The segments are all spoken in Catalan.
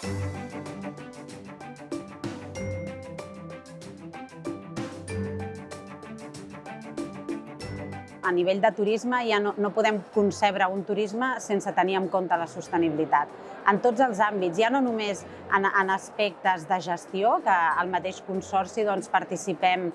A nivell de turisme ja no podem concebre un turisme sense tenir en compte la sostenibilitat. En tots els àmbits, ja no només en aspectes de gestió, que al mateix consorci participem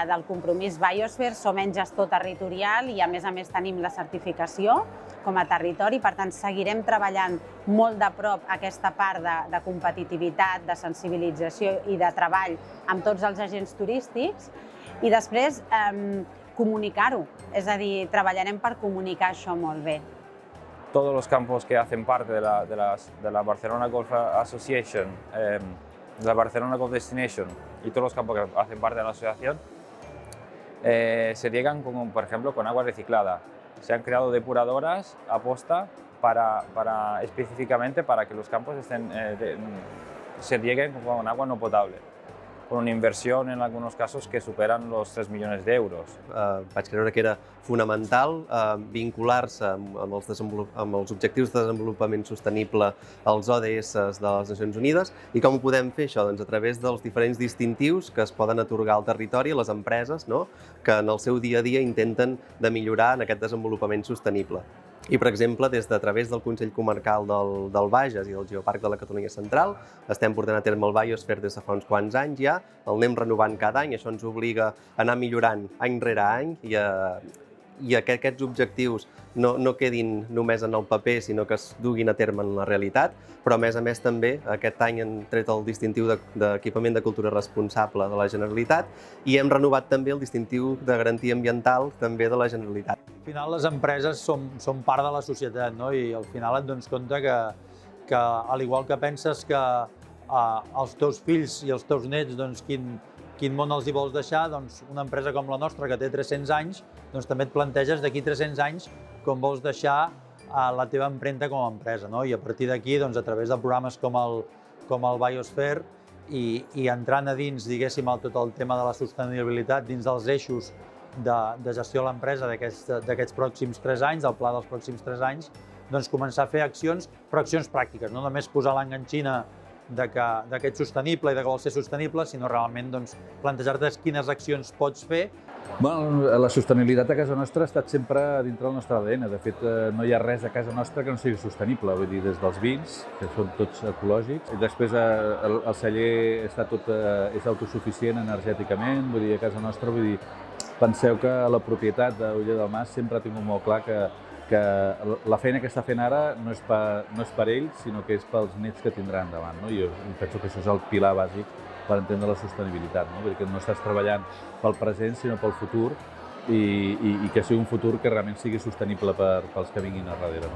del compromís Biosphere, som en gestor territorial i a més tenim la certificació com a territori, per tant seguirem treballant molt de prop aquesta part de competitivitat, de sensibilització i de treball amb tots els agents turístics i després comunicar-ho, és a dir, treballarem per comunicar això molt bé. Todos los campos que hacen parte de la Barcelona Golf Association, de la Barcelona Golf Destination y todos los campos que hacen parte de la asociación se riegan, por ejemplo, con agua reciclada. Se han creado depuradoras aposta específicamente para que los campos se rieguen con agua no potable, con una inversión en algunos casos que superan los 3 milions d'euros. Vaig creure que era fonamental vincular-se amb els objectius de desenvolupament sostenible als ODS de les Nacions Unides. I com ho podem fer això? Doncs a través dels diferents distintius que es poden atorgar al territori a les empreses que en el seu dia a dia intenten de millorar en aquest desenvolupament sostenible. I, per exemple, a través del Consell Comarcal del Bages i del Geoparc de la Catalunya Central estem portant a terme el Biosphere des de fa uns quants anys ja, el anem renovant cada any, això ens obliga a anar millorant any rere any i que aquests objectius no quedin només en el paper, sinó que es duguin a terme en la realitat, però a més també aquest any hem tret el distintiu d'equipament de cultura responsable de la Generalitat i hem renovat també el distintiu de garantia ambiental també de la Generalitat. Al final les empreses són part de la societat, no? I al final et dones compte que al igual que penses que els teus fills i els teus nets quin món els hi vols deixar, doncs una empresa com la nostra, que té 300 anys, doncs també et planteges d'aquí 300 anys com vols deixar la teva empremta com a empresa, no? I a partir d'aquí, a través de programes com el Biosphere i entrant a dins, diguéssim, tot el tema de la sostenibilitat dins dels eixos de gestió de l'empresa d'aquests pròxims 3 anys, del pla dels pròxims 3 anys, doncs començar a fer accions, però accions pràctiques, no només posar l'enganxina que ets sostenible i que vols ser sostenible, sinó realment plantejar-te quines accions pots fer. La sostenibilitat a casa nostra ha estat sempre dintre del nostre ADN. De fet, no hi ha res a casa nostra que no sigui sostenible, vull dir, des dels vins, que són tots ecològics, i després el celler és autosuficient energèticament, vull dir, a casa nostra, vull dir, penseu que la propietat d'Oller del Mas sempre ha tingut molt clar que la feina que està fent ara no és per ells, sinó que és pels nets que tindran endavant. Jo penso que això és el pilar bàsic per entendre la sostenibilitat, vull dir que no estàs treballant pel present, sinó pel futur i que sigui un futur que realment sigui sostenible pels que vinguin a darrere.